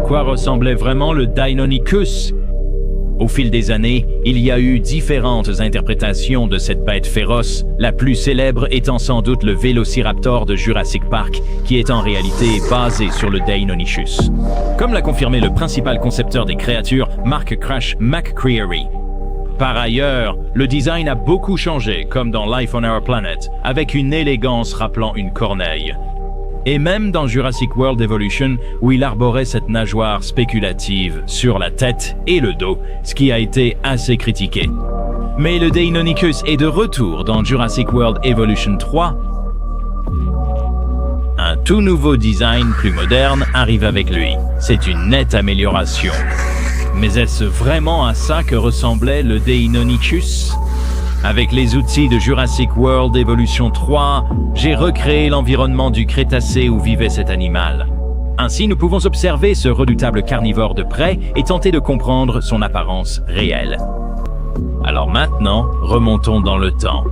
quoi ressemblait vraiment le Deinonychus? Au fil des années, il y a eu différentes interprétations de cette bête féroce, la plus célèbre étant sans doute le Vélociraptor de Jurassic Park, qui est en réalité basé sur le Deinonychus. Comme l'a confirmé le principal concepteur des créatures, Mark Crash McCreary. Par ailleurs, le design a beaucoup changé, comme dans Life on Our Planet, avec une élégance rappelant une corneille. Et même dans Jurassic World Evolution, où il arborait cette nageoire spéculative sur la tête et le dos, ce qui a été assez critiqué. Mais le Deinonychus est de retour dans Jurassic World Evolution 3. Un tout nouveau design plus moderne arrive avec lui. C'est une nette amélioration. Mais est-ce vraiment à ça que ressemblait le Deinonychus ? Avec les outils de Jurassic World Evolution 3, j'ai recréé l'environnement du Crétacé où vivait cet animal. Ainsi, nous pouvons observer ce redoutable carnivore de près et tenter de comprendre son apparence réelle. Alors maintenant, remontons dans le temps.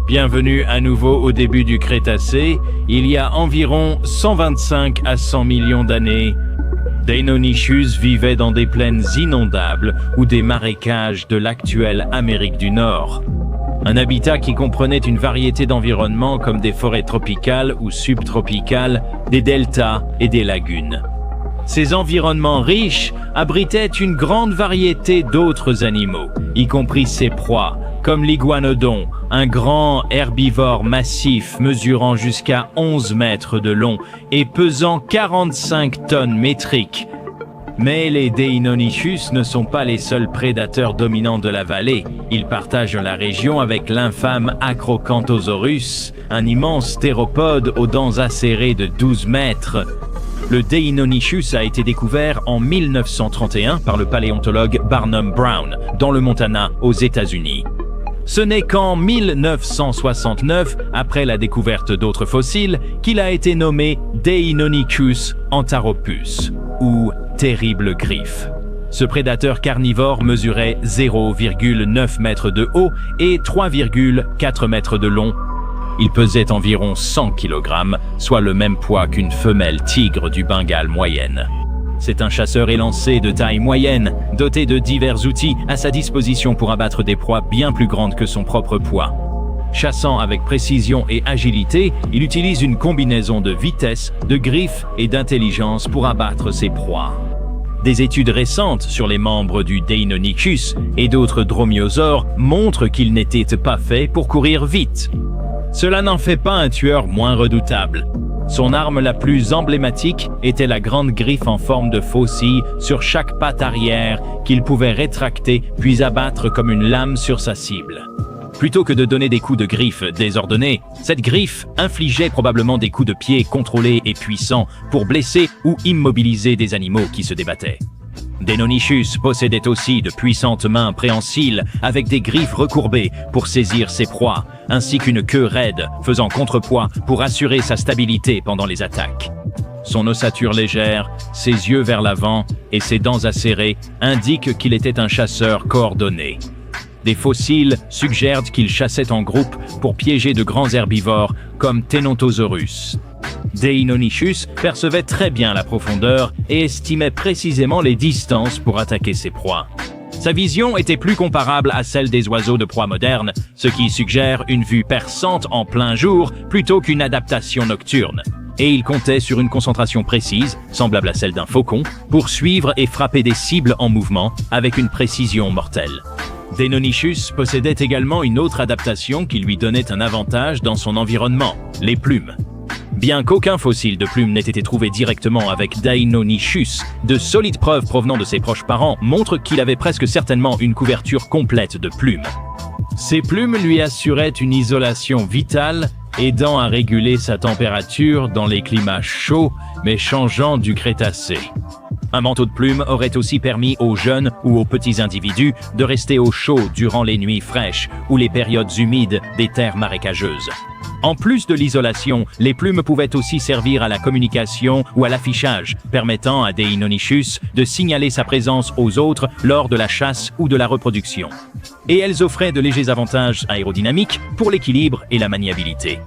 Bienvenue à nouveau au début du Crétacé, il y a environ 125 à 100 millions d'années. Deinonychus vivait dans des plaines inondables ou des marécages de l'actuelle Amérique du Nord. Un habitat qui comprenait une variété d'environnements comme des forêts tropicales ou subtropicales, des deltas et des lagunes. Ces environnements riches abritaient une grande variété d'autres animaux, y compris ses proies, comme l'iguanodon, un grand herbivore massif mesurant jusqu'à 11 mètres de long et pesant 45 tonnes métriques. Mais les Deinonychus ne sont pas les seuls prédateurs dominants de la vallée. Ils partagent la région avec l'infâme Acrocanthosaurus, un immense théropode aux dents acérées de 12 mètres. Le Deinonychus a été découvert en 1931 par le paléontologue Barnum Brown, dans le Montana, aux États-Unis. Ce n'est qu'en 1969, après la découverte d'autres fossiles, qu'il a été nommé Deinonychus antharopus, ou terrible griffe. Ce prédateur carnivore mesurait 0,9 mètres de haut et 3,4 mètres de long. Il pesait environ 100 kg, soit le même poids qu'une femelle tigre du Bengale moyenne. C'est un chasseur élancé de taille moyenne, doté de divers outils à sa disposition pour abattre des proies bien plus grandes que son propre poids. Chassant avec précision et agilité, il utilise une combinaison de vitesse, de griffes et d'intelligence pour abattre ses proies. Des études récentes sur les membres du Deinonychus et d'autres dromaeosaures montrent qu'ils n'étaient pas faits pour courir vite. Cela n'en fait pas un tueur moins redoutable. Son arme la plus emblématique était la grande griffe en forme de faucille sur chaque patte arrière qu'il pouvait rétracter puis abattre comme une lame sur sa cible. Plutôt que de donner des coups de griffe désordonnés, cette griffe infligeait probablement des coups de pied contrôlés et puissants pour blesser ou immobiliser des animaux qui se débattaient. Deinonychus possédait aussi de puissantes mains préhensiles avec des griffes recourbées pour saisir ses proies, ainsi qu'une queue raide faisant contrepoids pour assurer sa stabilité pendant les attaques. Son ossature légère, ses yeux vers l'avant et ses dents acérées indiquent qu'il était un chasseur coordonné. Des fossiles suggèrent qu'il chassait en groupe pour piéger de grands herbivores comme Tenontosaurus. Deinonychus percevait très bien la profondeur et estimait précisément les distances pour attaquer ses proies. Sa vision était plus comparable à celle des oiseaux de proie modernes, ce qui suggère une vue perçante en plein jour plutôt qu'une adaptation nocturne. Et il comptait sur une concentration précise, semblable à celle d'un faucon, pour suivre et frapper des cibles en mouvement avec une précision mortelle. Deinonychus possédait également une autre adaptation qui lui donnait un avantage dans son environnement, les plumes. Bien qu'aucun fossile de plumes n'ait été trouvé directement avec Deinonychus, de solides preuves provenant de ses proches parents montrent qu'il avait presque certainement une couverture complète de plumes. Ces plumes lui assuraient une isolation vitale, aidant à réguler sa température dans les climats chauds mais changeants du Crétacé. Un manteau de plumes aurait aussi permis aux jeunes ou aux petits individus de rester au chaud durant les nuits fraîches ou les périodes humides des terres marécageuses. En plus de l'isolation, les plumes pouvaient aussi servir à la communication ou à l'affichage, permettant à Deinonychus de signaler sa présence aux autres lors de la chasse ou de la reproduction. Et elles offraient de légers avantages aérodynamiques pour l'équilibre et la maniabilité.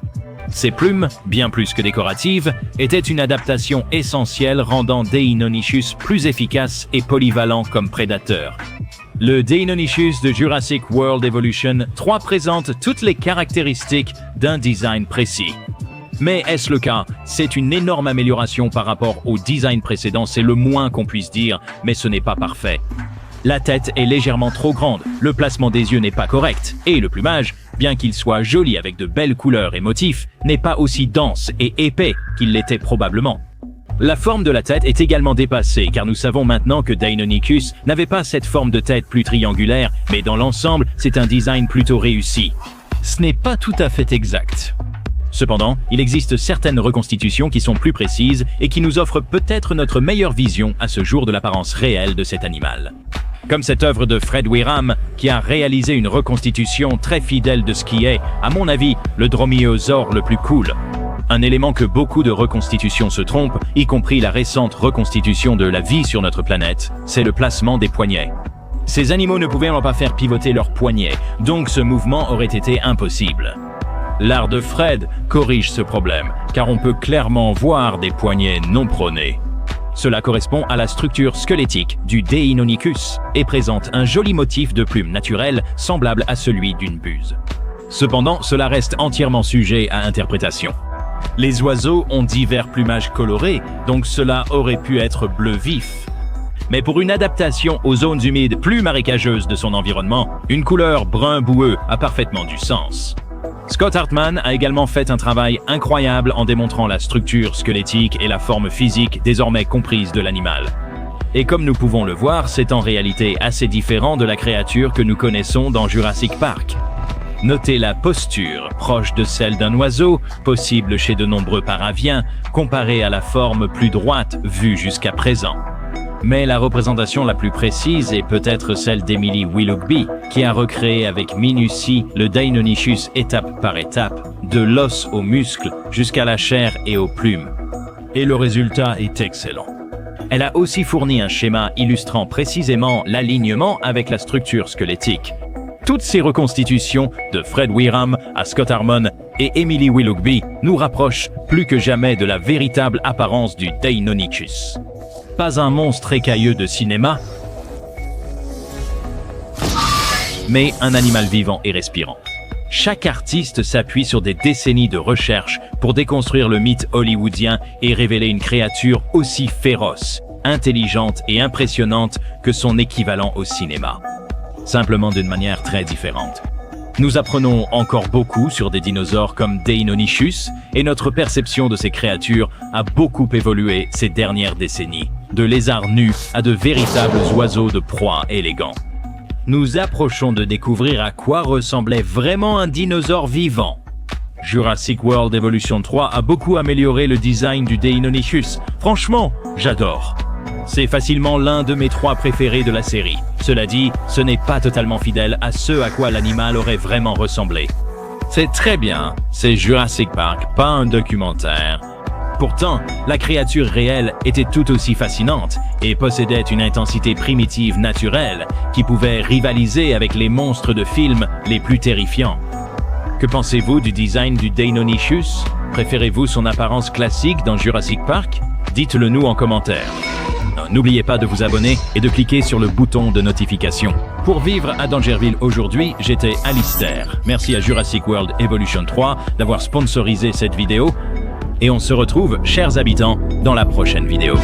Ces plumes, bien plus que décoratives, étaient une adaptation essentielle rendant Deinonychus plus efficace et polyvalent comme prédateur. Le Deinonychus de Jurassic World Evolution 3 présente toutes les caractéristiques d'un design précis. Mais est-ce le cas? C'est une énorme amélioration par rapport au design précédent, c'est le moins qu'on puisse dire, mais ce n'est pas parfait. La tête est légèrement trop grande, le placement des yeux n'est pas correct, et le plumage, bien qu'il soit joli avec de belles couleurs et motifs, n'est pas aussi dense et épais qu'il l'était probablement. La forme de la tête est également dépassée, car nous savons maintenant que Deinonychus n'avait pas cette forme de tête plus triangulaire, mais dans l'ensemble, c'est un design plutôt réussi. Ce n'est pas tout à fait exact. Cependant, il existe certaines reconstitutions qui sont plus précises et qui nous offrent peut-être notre meilleure vision à ce jour de l'apparence réelle de cet animal. Comme cette œuvre de Fred Wiram, qui a réalisé une reconstitution très fidèle de ce qui est, à mon avis, le dromaeosaure le plus cool. Un élément que beaucoup de reconstitutions se trompent, y compris la récente reconstitution de la vie sur notre planète, c'est le placement des poignets. Ces animaux ne pouvaient pas faire pivoter leurs poignets, donc ce mouvement aurait été impossible. L'art de Fred corrige ce problème, car on peut clairement voir des poignets non prônés. Cela correspond à la structure squelettique du Deinonychus et présente un joli motif de plumes naturelles semblable à celui d'une buse. Cependant, cela reste entièrement sujet à interprétation. Les oiseaux ont divers plumages colorés, donc cela aurait pu être bleu vif. Mais pour une adaptation aux zones humides plus marécageuses de son environnement, une couleur brun boueux a parfaitement du sens. Scott Hartman a également fait un travail incroyable en démontrant la structure squelettique et la forme physique désormais comprise de l'animal. Et comme nous pouvons le voir, c'est en réalité assez différent de la créature que nous connaissons dans Jurassic Park. Notez la posture, proche de celle d'un oiseau, possible chez de nombreux paraviens, comparée à la forme plus droite vue jusqu'à présent. Mais la représentation la plus précise est peut-être celle d'Emily Willoughby, qui a recréé avec minutie le Deinonychus étape par étape, de l'os aux muscles jusqu'à la chair et aux plumes. Et le résultat est excellent. Elle a aussi fourni un schéma illustrant précisément l'alignement avec la structure squelettique. Toutes ces reconstitutions, de Fred Wiram à Scott Hartman et Emily Willoughby, nous rapprochent plus que jamais de la véritable apparence du Deinonychus. Pas un monstre écailleux de cinéma, mais un animal vivant et respirant. Chaque artiste s'appuie sur des décennies de recherche pour déconstruire le mythe hollywoodien et révéler une créature aussi féroce, intelligente et impressionnante que son équivalent au cinéma. Simplement d'une manière très différente. Nous apprenons encore beaucoup sur des dinosaures comme Deinonychus et notre perception de ces créatures a beaucoup évolué ces dernières décennies, de lézards nus à de véritables oiseaux de proie élégants. Nous approchons de découvrir à quoi ressemblait vraiment un dinosaure vivant. Jurassic World Evolution 3 a beaucoup amélioré le design du Deinonychus. Franchement, j'adore. C'est facilement l'un de mes 3 préférés de la série. Cela dit, ce n'est pas totalement fidèle à ce à quoi l'animal aurait vraiment ressemblé. C'est très bien, c'est Jurassic Park, pas un documentaire. Pourtant, la créature réelle était tout aussi fascinante et possédait une intensité primitive naturelle qui pouvait rivaliser avec les monstres de films les plus terrifiants. Que pensez-vous du design du Deinonychus? Préférez-vous son apparence classique dans Jurassic Park? Dites-le nous en commentaire. N'oubliez pas de vous abonner et de cliquer sur le bouton de notification. Pour vivre à Dangerville aujourd'hui, j'étais Alistair. Merci à Jurassic World Evolution 3 d'avoir sponsorisé cette vidéo. Et on se retrouve, chers habitants, dans la prochaine vidéo.